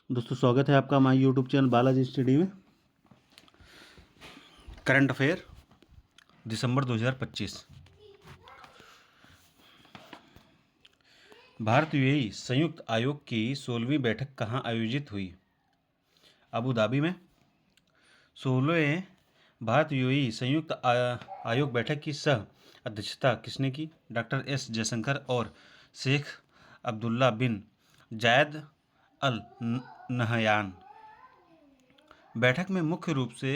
दोस्तों स्वागत है आपका हमारे यूट्यूब चैनल बालाजी स्टडी में। करंट अफेयर दिसंबर 2025। भारत यूएई संयुक्त आयोग की 16वीं बैठक कहाँ आयोजित हुई? अबू धाबी में। 16वें भारत यूएई संयुक्त आयोग बैठक की सह अध्यक्षता किसने की? डॉक्टर एस जयशंकर और शेख अब्दुल्ला बिन जायद अल नहयान। बैठक में मुख्य रूप से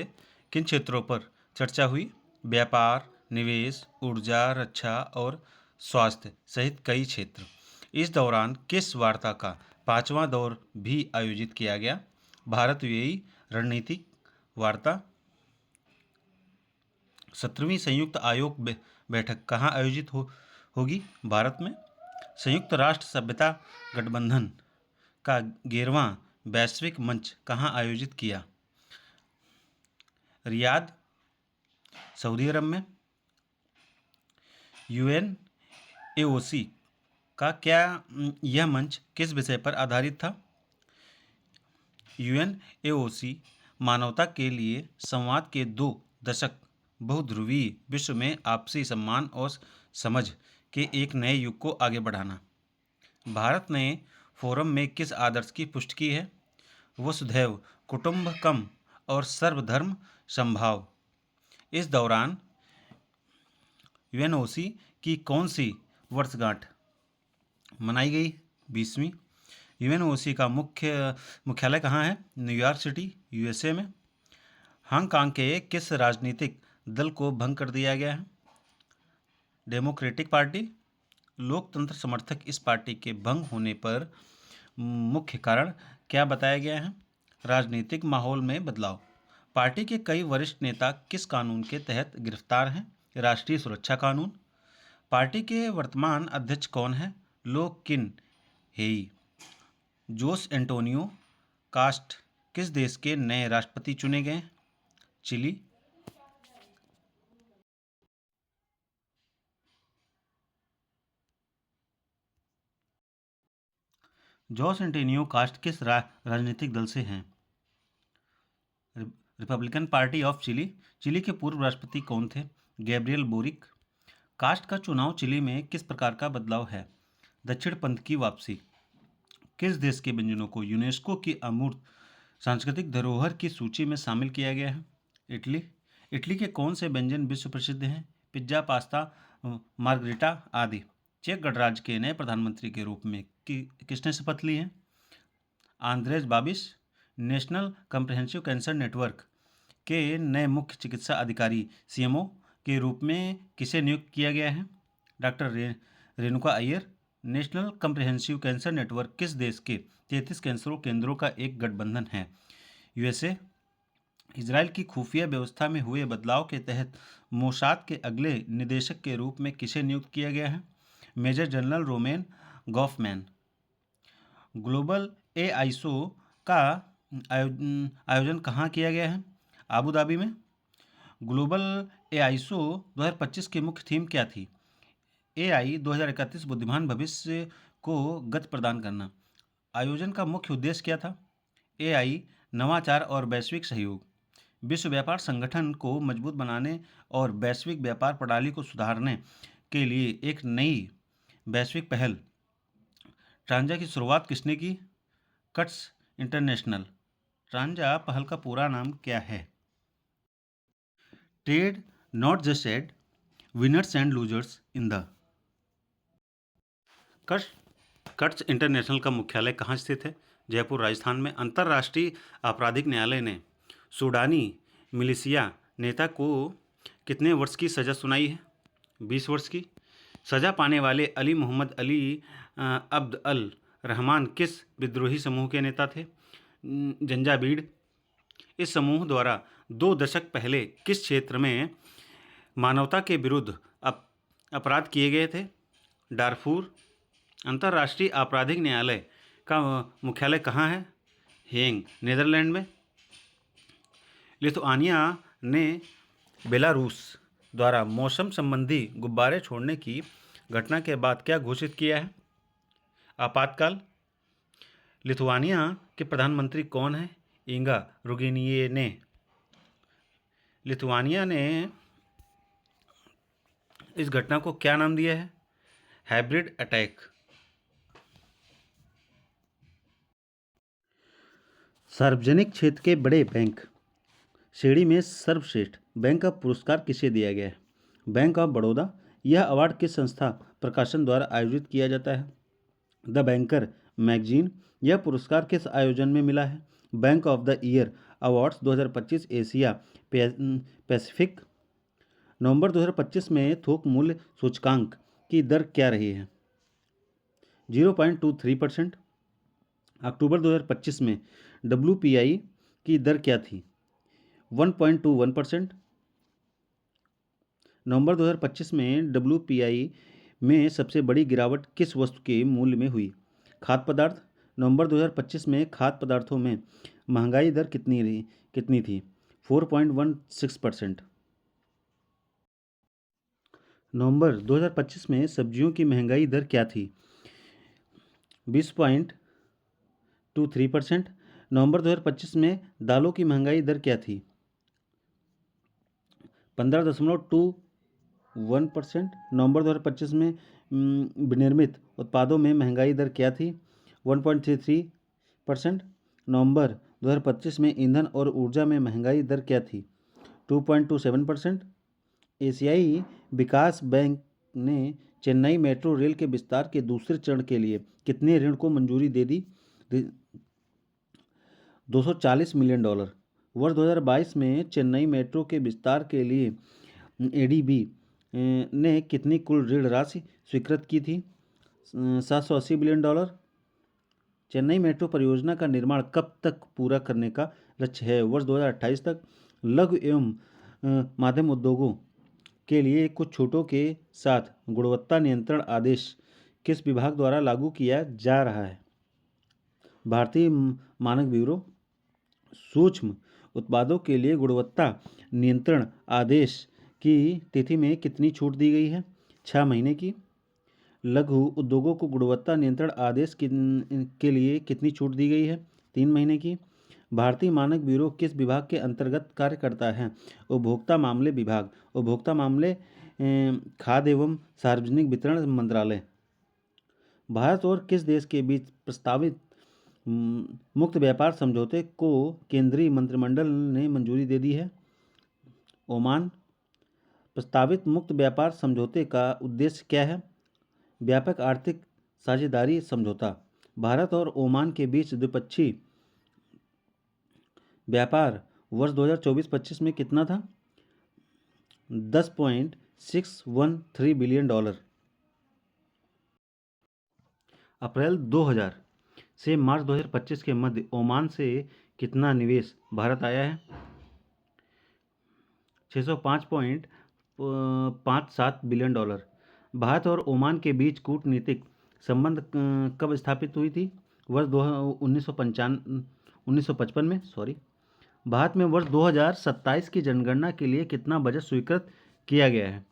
किन क्षेत्रों पर चर्चा हुई? व्यापार, निवेश, ऊर्जा, रक्षा और स्वास्थ्य सहित कई क्षेत्र। इस दौरान किस वार्ता का 5वां दौर भी आयोजित किया गया? भारत यूएई रणनीतिक वार्ता। 17वीं संयुक्त आयोग बैठक कहाँ आयोजित होगी? भारत में। संयुक्त राष्ट्र सभ्यता गठबंधन का 11वां वैश्विक मंच कहाँ आयोजित किया? रियाद, सऊदी अरब में। यूएनएओसी का यह मंच किस विषय पर आधारित था? यूएनएओसी मानवता के लिए संवाद के 2 दशक बहुध्रुवीय विश्व में आपसी सम्मान और समझ के एक नए युग को आगे बढ़ाना। भारत ने फोरम में किस आदर्श की पुष्टि की है? वसुधैव कुटुंबकम और सर्वधर्म समभाव। इस दौरान यूएनओसी की कौन सी वर्षगांठ मनाई गई? 20वीं। यूएनओसी का मुख्यालय कहाँ है? न्यूयॉर्क सिटी, यूएसए में। हांगकांग के किस राजनीतिक दल को भंग कर दिया गया है? Democratic party. लोकतंत्र समर्थक इस पार्टी के भंग होने पर मुख्य कारण क्या बताया गया है? राजनीतिक माहौल में बदलाव। पार्टी के कई वरिष्ठ नेता किस कानून के तहत गिरफ्तार हैं? राष्ट्रीय सुरक्षा कानून। पार्टी के वर्तमान अध्यक्ष कौन है? लो किन हेई। जोस एंटोनियो कास्ट किस देश के नए राष्ट्रपति चुने गए? चिली। जोस एंटोनियो कास्ट किस राजनीतिक दल से हैं? Republican Party of Chile. Chile के पूर्व राष्ट्रपति कौन थे? Gabriel boric. कास्ट का चुनाव चिली में किस प्रकार का बदलाव है? दक्षिण पंथ की वापसी। किस देश के व्यंजनों को यूनेस्को की अमूर्त सांस्कृतिक धरोहर की सूची में शामिल किया गया है? इटली। इटली के कौन से व्यंजन विश्व प्रसिद्ध हैं? पिज्जा, पास्ता, मार्गरिटा आदि। चेक गणराज्य के नए प्रधानमंत्री के रूप में किसने शपथ ली है? Andrej Babis. National Comprehensive Cancer Network के नए मुख्य चिकित्सा अधिकारी सीएमओ के रूप में किसे नियुक्त किया गया है? Doctor Renuka Iyer. National Comprehensive Cancer network किस देश के 33 कैंसर केंद्रों का एक गठबंधन है? यूएसए। इजराइल की खुफिया व्यवस्था में हुए बदलाव के तहत मोसाद के अगले निदेशक के रूप में किसे नियुक्त किया गया है? Major General Romain Goffman. Global AI Show का आयोजन कहाँ किया गया है? आबू धाबी में। ग्लोबल एआईसो 2025 की मुख्य थीम क्या थी? एआई 2031 बुद्धिमान भविष्य को गति प्रदान करना। आयोजन का मुख्य उद्देश्य क्या था? एआई नवाचार और वैश्विक सहयोग। विश्व व्यापार संगठन को मजबूत बनाने और वैश्विक व्यापार प्रणाली को सुधारने के लिए एक नई वैश्विक पहल ट्रांजा की शुरुआत किसने की? Cuts international. ट्रांजा पहल का पूरा नाम क्या है? Trade not just aid winners and losers in the. CUTS International का मुख्यालय कहाँ स्थित है? जयपुर, राजस्थान में। अंतर्राष्ट्रीय आपराधिक न्यायालय ने सूडानी मिलिशिया नेता को कितने वर्ष की सज़ा सुनाई है? 20 वर्ष की। सज़ा पाने वाले अली मोहम्मद अली अब्द अल रहमान किस विद्रोही समूह के नेता थे? जंजाबीड़। इस समूह द्वारा 2 दशक पहले किस क्षेत्र में मानवता के विरुद्ध अपराध किए गए थे? डारफूर। अंतर्राष्ट्रीय आपराधिक न्यायालय का मुख्यालय कहाँ है? हेग, नीदरलैंड में। लिथुआनिया ने बेलारूस द्वारा मौसम संबंधी गुब्बारे छोड़ने की घटना के बाद क्या घोषित किया है? आपातकाल। लिथुआनिया के प्रधानमंत्री कौन हैं? इंगा रुगिनियेने। लिथुआनिया ने इस घटना को क्या नाम दिया है? Hybrid attack. सार्वजनिक क्षेत्र के बड़े बैंक श्रेणी में सर्वश्रेष्ठ बैंक का पुरस्कार किसे दिया गया है? Bank of Baroda. यह अवार्ड किस संस्था प्रकाशन द्वारा आयोजित किया जाता है? The Banker magazine. यह पुरस्कार किस आयोजन में मिला है? Bank of the Year Awards 2025 Asia Pacific. नवंबर 2025 में थोक मूल्य सूचकांक की दर क्या रही है? 0.23%। अक्टूबर 2025 में WPI की दर क्या थी? 1.21%। नवंबर 2025 में WPI में सबसे बड़ी गिरावट किस वस्तु के मूल्य में हुई? खाद्य पदार्थ। नवंबर 2025 में खाद्य पदार्थों में महंगाई दर कितनी थी? 4.16%। नवंबर 2025 में सब्जियों की महंगाई दर क्या थी? 20.23%। नवंबर 2025 में दालों की महंगाई दर क्या थी? 15.21%। नवंबर 2025 में विनिर्मित उत्पादों में महंगाई दर क्या थी? 1.33%। नवंबर 2025 में ईंधन और ऊर्जा में महंगाई दर क्या थी? 2.27%। एशियाई विकास बैंक ने चेन्नई मेट्रो रेल के विस्तार के दूसरे चरण के लिए कितने ऋण को मंजूरी दे दी? 240 मिलियन डॉलर। वर्ष 2022 में चेन्नई मेट्रो के विस्तार के लिए ADB ने कितनी कुल ऋण राशि स्वीकृत की थी? 780 बिलियन डॉलर। चेन्नई मेट्रो परियोजना का निर्माण कब तक पूरा करने का लक्ष्य है? वर्ष 2028 तक। लघु एवं मध्यम उद्योगों के लिए कुछ छूटों के साथ गुणवत्ता नियंत्रण आदेश किस विभाग द्वारा लागू किया जा रहा है? भारतीय मानक ब्यूरो। सूक्ष्म उत्पादों के लिए गुणवत्ता नियंत्रण आदेश की तिथि में कितनी छूट दी गई है? 6 महीने की। लघु उद्योगों को गुणवत्ता नियंत्रण आदेश के लिए कितनी छूट दी गई है? 3 महीने की। भारतीय मानक ब्यूरो किस विभाग के अंतर्गत कार्य करता है? उपभोक्ता मामले विभाग। उपभोक्ता मामले खाद्य एवं सार्वजनिक वितरण मंत्रालय। भारत और किस देश के बीच प्रस्तावित मुक्त व्यापार समझौते को केंद्रीय मंत्रिमंडल ने मंजूरी दे दी है? ओमान। प्रस्तावित मुक्त व्यापार समझौते का उद्देश्य क्या है? व्यापक आर्थिक साझेदारी समझौता। भारत और ओमान के बीच द्विपक्षीय व्यापार वर्ष 2024-25 में कितना था? 10.613 बिलियन डॉलर। अप्रैल 2000 से मार्च 2025 के मध्य ओमान से कितना निवेश भारत आया है? 605.57 बिलियन डॉलर। भारत और ओमान के बीच कूटनीतिक संबंध कब स्थापित हुई थी? वर्ष 1955 में। भारत में वर्ष 2027 की जनगणना के लिए कितना बजट स्वीकृत किया गया है?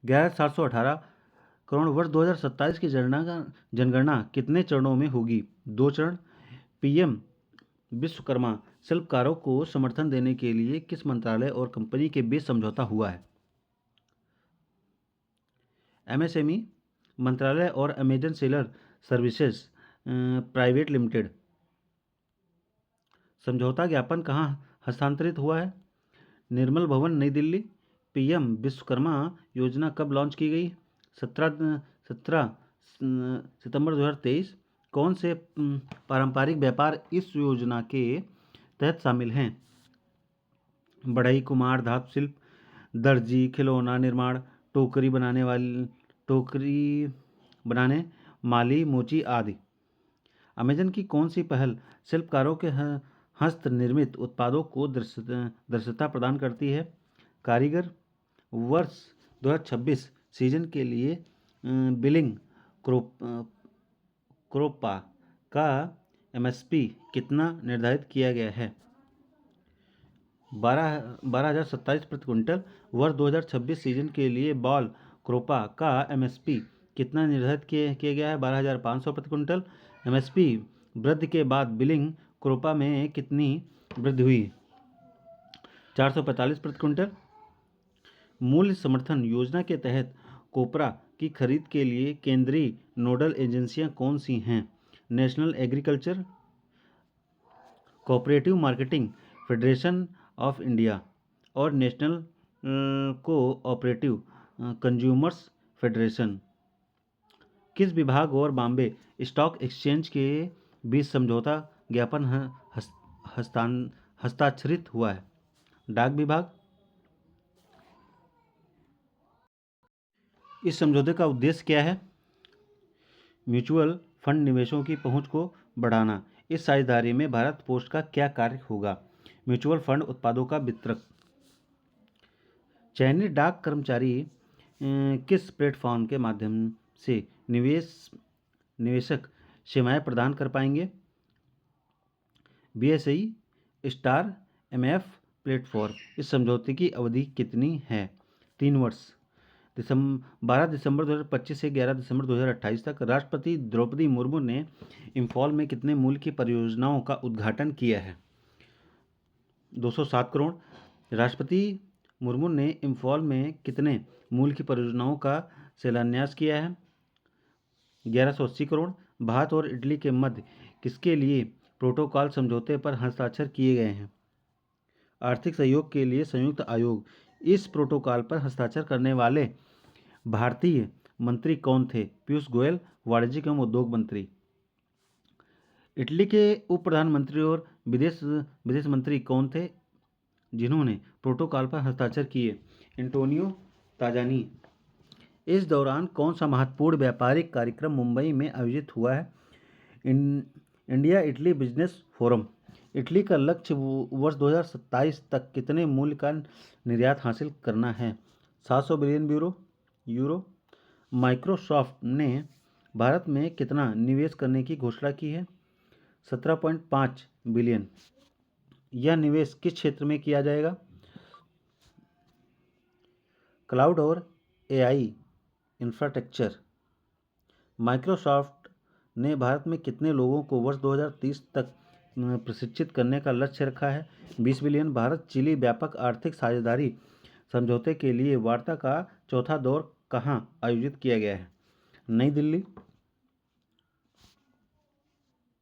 11,718 करोड़। वर्ष 2027 की जनगणना कितने चरणों में होगी? 2 चरण। PM विश्वकर्मा शिल्पकारों को समर्थन देने के लिए किस मंत्रालय और कंपनी के बीच समझौता हुआ है? MSME मंत्रालय और Amazon seller services private limited. समझौता ज्ञापन कहाँ हस्तांतरित हुआ है? निर्मल भवन, नई दिल्ली। PM विश्वकर्मा योजना कब लॉन्च की गई? 17 सितंबर 2023। कौन से पारंपरिक व्यापार इस योजना के तहत शामिल हैं? बढ़ई, कुम्हार, धातु शिल्प, दर्जी, खिलौना निर्माण, टोकरी बनाने, माली, मोची आदि। अमेजन की कौन सी पहल शिल्पकारों के हस्त निर्मित उत्पादों को दृश्यता प्रदान करती है? कारीगर। वर्ष 2026 सीजन के लिए बिलिंग क्रोपा का MSP कितना निर्धारित किया गया है? 12,027 प्रति क्विंटल। वर्ष 2026 सीजन के लिए बॉल क्रोपा का MSP कितना निर्धारित किया गया है? 12,500 प्रति क्विंटल। एमएसपी वृद्धि के बाद बिलिंग क्रोपा में कितनी वृद्धि हुई? 445 प्रति क्विंटल। मूल्य समर्थन योजना के तहत कोपरा की खरीद के लिए केंद्रीय नोडल एजेंसियां कौन सी हैं? National agriculture cooperative marketing federation of India और नेशनल कोऑपरेटिव कंज्यूमर्स फेडरेशन। किस विभाग और बॉम्बे स्टॉक एक्सचेंज के बीच समझौता ज्ञापन हस्ताक्षरित हुआ है? डाक विभाग। इस समझौते का उद्देश्य क्या है? म्यूचुअल फंड निवेशों की पहुंच को बढ़ाना। इस साझेदारी में भारत पोस्ट का क्या कार्य होगा? म्यूचुअल फंड उत्पादों का वितरक। चयनित डाक कर्मचारी किस प्लेटफॉर्म के माध्यम से निवेशक सेवाएं प्रदान कर पाएंगे? BSE star MF platform. इस समझौते की अवधि कितनी है? 3 वर्ष। 12 दिसंबर 2025 से 11 दिसंबर 2028 तक राष्ट्रपति द्रौपदी मुर्मू ने इम्फॉल में कितने मूल्य की परियोजनाओं का उद्घाटन किया है? 207 करोड़। राष्ट्रपति मुर्मू ने इम्फॉल में कितने मूल्य की परियोजनाओं का शिलान्यास किया है? 1180 करोड़। भारत और इटली के मध्य किसके लिए प्रोटोकॉल समझौते पर हस्ताक्षर किए गए हैं? आर्थिक सहयोग के लिए संयुक्त आयोग। इस प्रोटोकॉल पर हस्ताक्षर करने वाले भारतीय मंत्री कौन थे? पीयूष गोयल, वाणिज्य एवं उद्योग मंत्री। इटली के उप प्रधानमंत्री और विदेश मंत्री कौन थे जिन्होंने प्रोटोकॉल पर हस्ताक्षर किए? Antonio Tajani. इस दौरान कौन सा महत्वपूर्ण व्यापारिक कार्यक्रम मुंबई में आयोजित हुआ है? India Italy business forum. Italy का लक्ष्य वर्ष 2027 तक कितने मूल्य का निर्यात हासिल करना है? 700 बिलियन यूरो। माइक्रोसॉफ्ट ने भारत में कितना निवेश करने की घोषणा की है? 17.5 बिलियन। यह निवेश किस क्षेत्र में किया जाएगा? क्लाउड और एआई इंफ्रास्ट्रक्चर। माइक्रोसॉफ्ट ने भारत में कितने लोगों को वर्ष 2030 तक प्रशिक्षित करने का लक्ष्य रखा है? 20 बिलियन। भारत चिली व्यापक आर्थिक साझेदारी समझौते के लिए वार्ता का चौथा दौर कहाँ आयोजित किया गया है? नई दिल्ली।